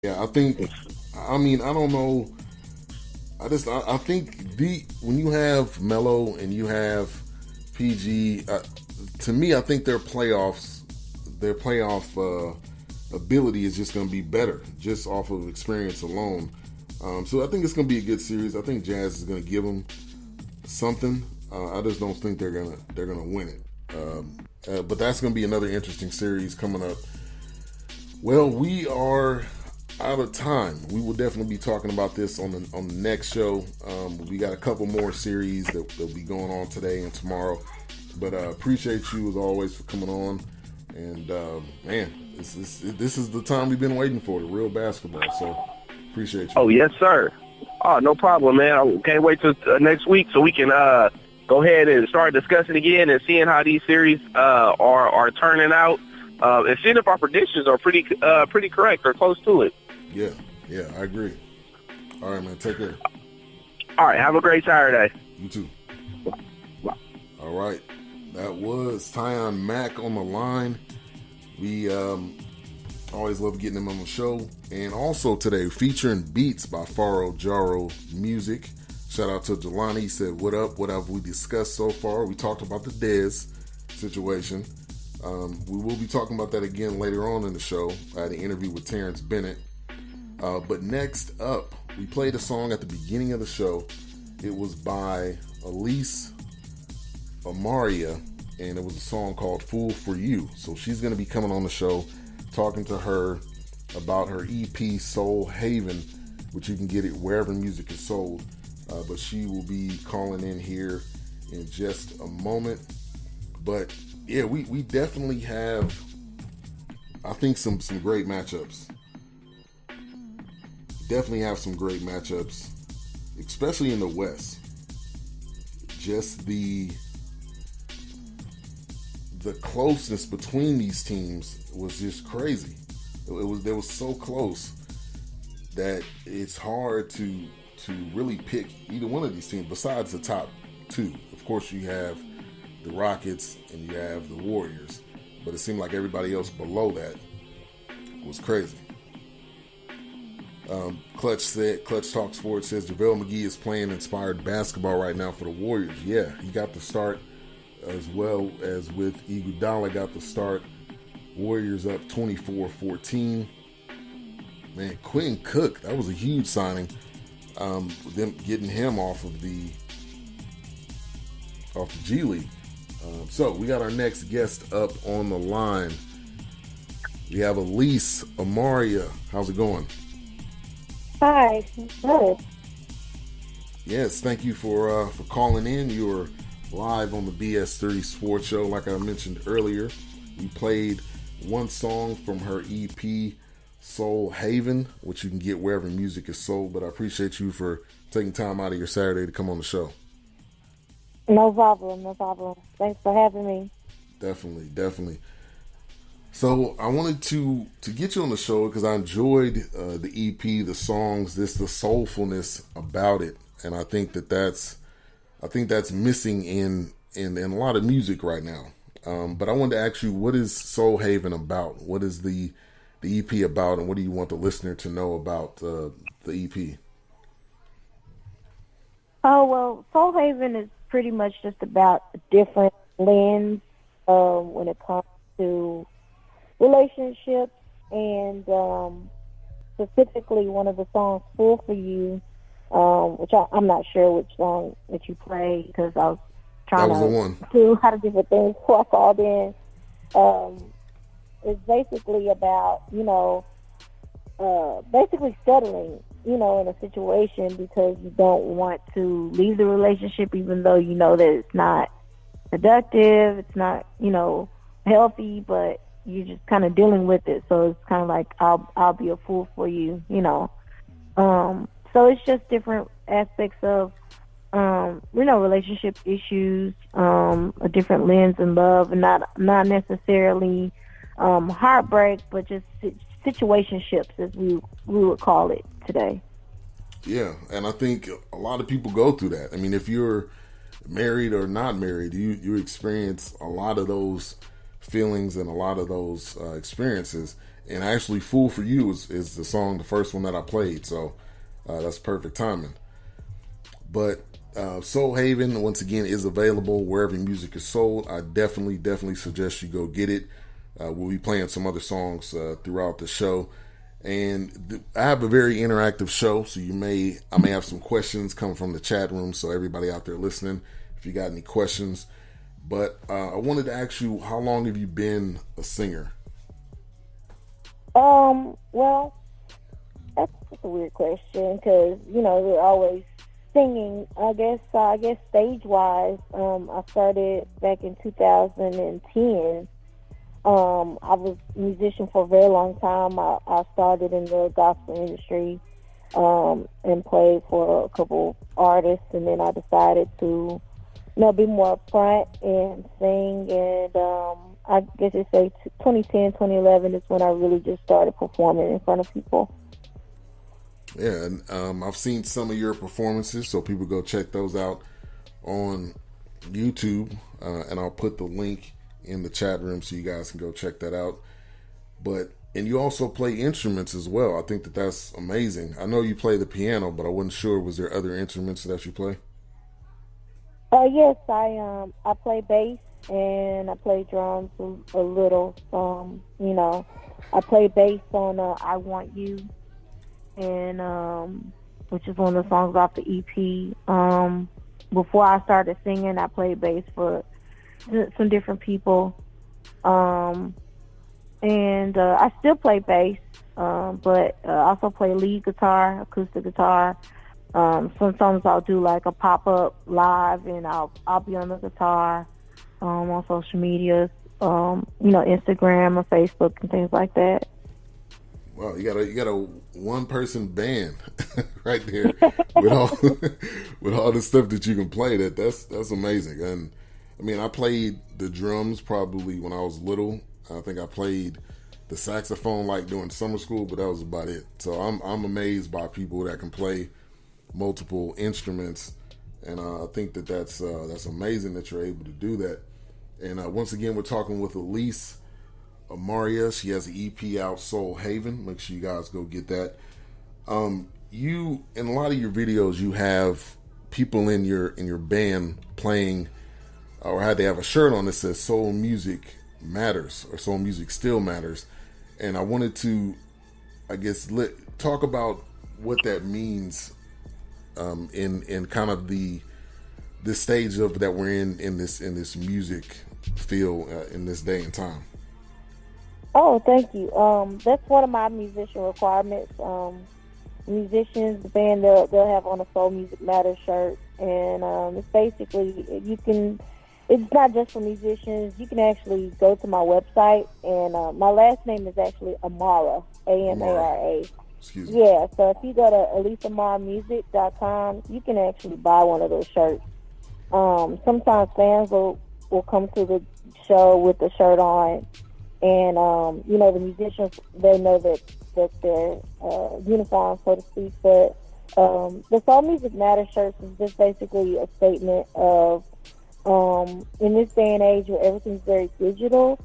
Yeah, I think. I mean, I don't know. I think when you have Melo and you have PG, to me, I think their playoff ability is just going to be better just off of experience alone. So I think it's going to be a good series. I think Jazz is going to give them something. I just don't think they're gonna win it. But that's going to be another interesting series coming up. Well, we are out of time. We will definitely be talking about this on the next show. We got a couple more series that'll be going on today and tomorrow. But appreciate you as always for coming on. And man, this is the time we've been waiting for, the real basketball. So appreciate you. Oh yes, sir. Oh, no problem, man. I can't wait till next week so we can go ahead and start discussing again and seeing how these series are turning out, and seeing if our predictions are pretty correct or close to it. Yeah, I agree. All right, man. Take care. All right, have a great Saturday. You too. All right. That was Tyjun Mack on the line. We always love getting him on the show. And also today, featuring beats by Farro, Jarro Music. Shout out to Jelani. He said, what up? What have we discussed so far? We talked about the Dez situation. We will be talking about that again later on in the show. I had an interview with Terrance Bennett. But next up, we played a song at the beginning of the show. It was by Elise Amara, and it was a song called Fool for You. So she's going to be coming on the show, talking to her about her EP Soul Haven, which you can get it wherever music is sold. But she will be calling in here in just a moment. But yeah, we definitely have, I think, some great matchups. Definitely have some great matchups, especially in the West. Just the closeness between these teams was just crazy. They was so close that it's hard to really pick either one of these teams besides the top two. Of course, you have the Rockets and you have the Warriors, but it seemed like everybody else below that was crazy. Clutch Talk Sports says JaVale McGee is playing inspired basketball right now for the Warriors. Yeah, he got the start, as well as with Iguodala got the start. Warriors up 24-14. Man, Quinn Cook, that was a huge signing. Them getting him off of the G League. So we got our next guest up on the line. We have Elise Amara. How's it going? Hi, good. Yes, thank you for calling in. You're live on the BS3 Sports Show. Like I mentioned earlier, we played one song from her EP, Soul Haven, which you can get wherever music is sold. But I appreciate you for taking time out of your Saturday to come on the show. No problem. Thanks for having me. Definitely. So I wanted to get you on the show because I enjoyed the EP, the songs, the soulfulness about it, and I think that's missing in a lot of music right now. But I wanted to ask you, what is Soul Haven about? What is the EP about, and what do you want the listener to know about the EP? Oh, well, Soul Haven is pretty much just about a different lens when it comes to relationships, and specifically one of the songs, Fool for You, which I'm not sure which song that you played because I was trying to do a lot of different things before I called in. It's basically about, basically settling, in a situation because you don't want to leave the relationship even though you know that it's not productive, it's not, healthy, but you're just kind of dealing with it. So it's kind of like, I'll be a fool for you, So it's just different aspects of, relationship issues, a different lens in love, and not necessarily heartbreak, but just situationships, as we would call it today. Yeah, and I think a lot of people go through that. I mean, if you're married or not married, you experience a lot of those feelings and a lot of those experiences. And actually, Fool for You is the song, the first one that I played. So that's perfect timing. But Soul Haven, once again, is available wherever music is sold. I definitely suggest you go get it. We'll be playing some other songs throughout the show. And I have a very interactive show, so I may have some questions coming from the chat room. So everybody out there listening, if you got any questions. But I wanted to ask you, how long have you been a singer? Well, that's a weird question because, you know, we're always singing. I guess stage-wise, I started back in 2010. I was a musician for a very long time. I started in the gospel industry and played for a couple artists, and then I decided to, you know, be more upfront and sing. And I guess it's say 2010, 2011 is when I really just started performing in front of people. Yeah, and I've seen some of your performances, so people go check those out on YouTube, and I'll put the link in the chat room so you guys can go check that out. And you also play instruments as well. I think that's amazing. I know you play the piano, but I wasn't sure, was there other instruments that you play? Yes, I play bass and I play drums a little. You know, I play bass on I Want You, and which is one of the songs off the EP. Before I started singing, I played bass for some different people, and I still play bass, but I also play lead guitar, acoustic guitar. Sometimes I'll do like a pop-up live, and I'll be on the guitar on social media, you know, Instagram or Facebook and things like that. Wow, you got a one-person band right there with all the stuff that you can play. That's amazing. And I mean, I played the drums probably when I was little. I think I played the saxophone like during summer school, but that was about it. So I'm amazed by people that can play multiple instruments, and I think that's amazing that you're able to do that. And once again, we're talking with Elise Amara. She has an EP out, Soul Haven. Make sure you guys go get that. You, in a lot of your videos, you have people in your band playing, or how they have a shirt on that says "Soul Music Matters" or "Soul Music Still Matters." And I wanted to, I guess, talk about what that means in kind of this stage of that we're in this music field in this day and time. Oh, thank you. That's one of my musician requirements. Musicians, the band, they'll have on a Soul Music Matters shirt, and it's basically it's not just for musicians. You can actually go to my website, and my last name is actually Amara, Amara. Excuse me. Yeah, so if you go to EliseAmaraMusic.com, you can actually buy one of those shirts. Sometimes fans will come to the show with the shirt on, and you know, the musicians, they know that their uniform, so to speak. But the Soul Music Matters shirts is just basically a statement of, in this day and age where everything's very digital,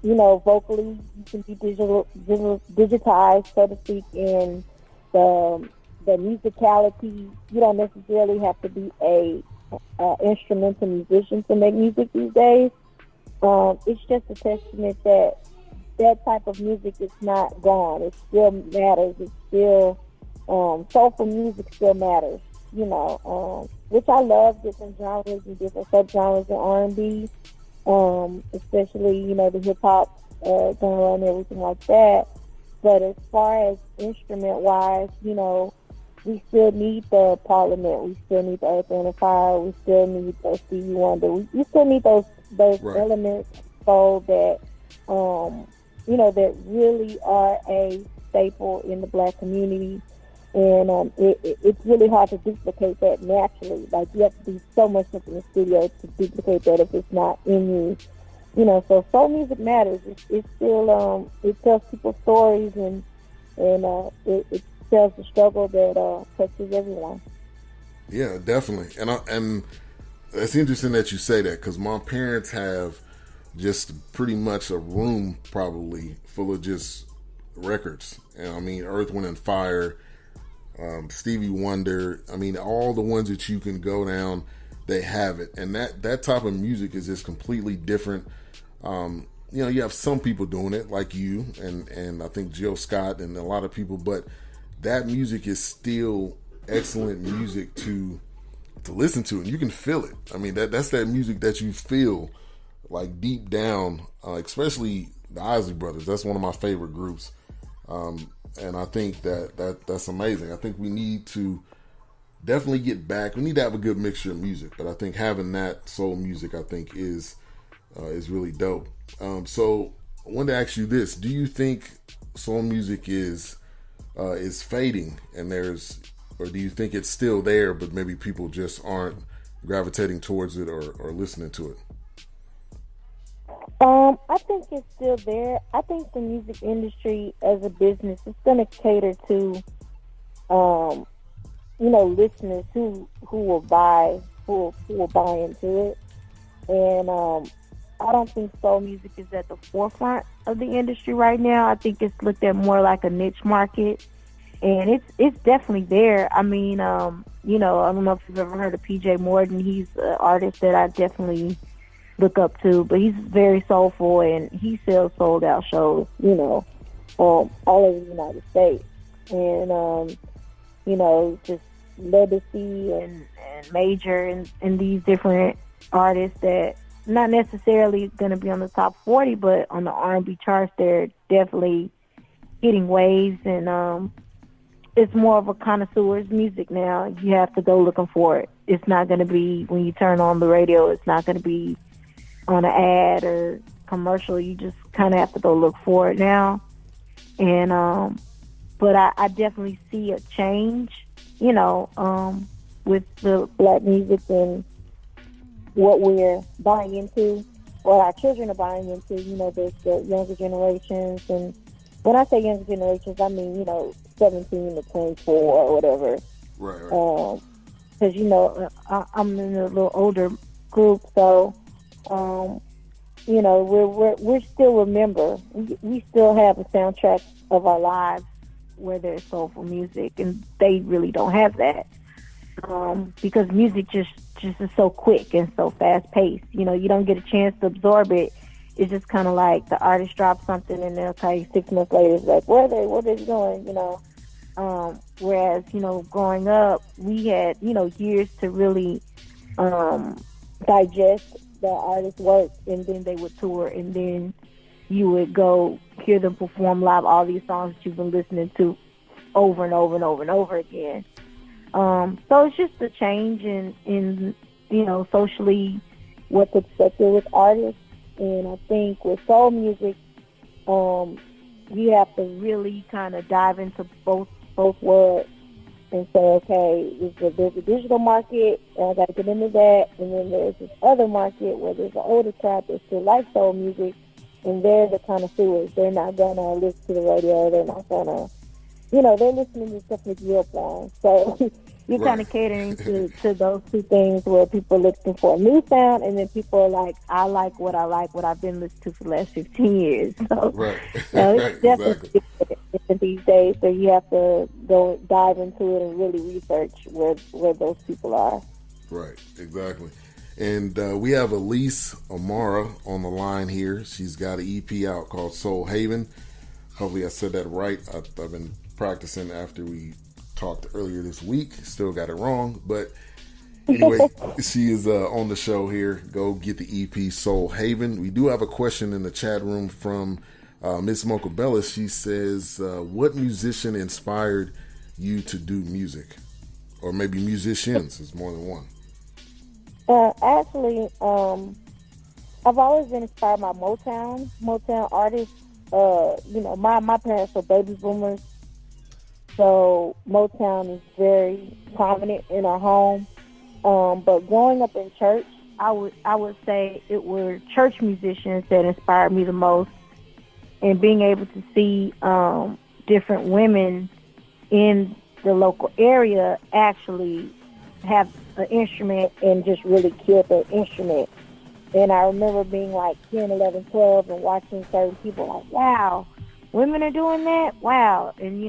you know, vocally you can be digitized, so to speak, in the musicality. You don't necessarily have to be a instrumental musician to make music these days. It's just a testament that type of music is not gone. It still matters. It's still soulful music still matters. You know, which I love different genres and different subgenres in R&B, especially, you know, the hip hop genre and everything like that. But as far as instrument wise, you know, we still need the Parliament, we still need the Earth and Fire, we still need the Stevie Wonder, we still need those right elements, so that you know, that really are a staple in the Black community. And it's really hard to duplicate that naturally. Like, you have to do so much in the studio to duplicate that if it's not in you. You know, so soul music matters. It's still, it tells people stories, and it tells the struggle that touches everyone. Yeah, definitely. And it's interesting that you say that, because my parents have just pretty much a room probably full of just records. And I mean, Earth, Wind and Fire, Stevie Wonder. I mean, all the ones that you can go down, they have it. And that type of music is just completely different. You know, you have some people doing it like you and I think Jill Scott and a lot of people, but that music is still excellent music to listen to, and you can feel it. I mean, that's that music that you feel like deep down, especially the Isley Brothers. That's one of my favorite groups. And I think that's amazing. I think we need to definitely get back. We need to have a good mixture of music, but I think having that soul music, I think, is really dope. So I wanted to ask you this: do you think soul music is fading, or do you think it's still there, but maybe people just aren't gravitating towards it or listening to it? I think it's still there. I think the music industry as a business is going to cater to, listeners who will buy into it. And I don't think soul music is at the forefront of the industry right now. I think it's looked at more like a niche market, and it's definitely there. I mean, I don't know if you've ever heard of PJ Morton. He's an artist that I definitely look up to, but he's very soulful, and he sells sold out shows, all over the United States. And, just Legacy and Major and these different artists that not necessarily going to be on the top 40, but on the R&B charts, they're definitely getting waves, and it's more of a connoisseur's music now. You have to go looking for it. It's not going to be, when you turn on the radio, it's not going to be on an ad or commercial. You just kind of have to go look for it now. And but I definitely see a change, with the black music and what we're buying into, what our children are buying into. There's the younger generations, and when I say younger generations, I mean 17 to 24 or whatever. Right. Because I'm in a little older group, so we're still remember. We still have a soundtrack of our lives where there's soulful music, and they really don't have that. Because music just is so quick and so fast paced. You don't get a chance to absorb it. It's just kind of like the artist drops something and they'll tell you 6 months later, it's like, what are they doing? Whereas, growing up, we had, years to really digest the artist's work, and then they would tour, and then you would go hear them perform live all these songs that you've been listening to over and over and over and over again. So it's just a change in socially what's expected with artists. And I think with soul music, you have to really kind of dive into both worlds and say, okay, there's a digital market, and I got to get into that. And then there's this other market where there's an older crowd that still likes soul music, and they're the connoisseurs. They're not going to listen to the radio. They're not going to, they're listening to stuff with you up on. So you're kind of catering to those two things, where people are looking for a new sound, and then people are like, I like what I've been listening to for the last 15 years. So, right. It's definitely different these days. So you have to go dive into it and really research where those people are. Right, exactly. And we have Elise Amara on the line here. She's got an EP out called Soul Haven. Hopefully I said that right. I've been practicing after we talked earlier this week. Still got it wrong. But anyway, she is on the show here. Go get the EP Soul Haven. We do have a question in the chat room from Miss Mocabella. She says, what musician inspired you to do music? Or maybe musicians. It's more than one. Actually, I've always been inspired by Motown artists. My parents were baby boomers, so Motown is very prominent in our home. But growing up in church, I would say it were church musicians that inspired me the most, and being able to see different women in the local area actually have an instrument and just really kill the instrument. And I remember being like 10, 11, 12 and watching certain people like, wow, women are doing that? Wow. And,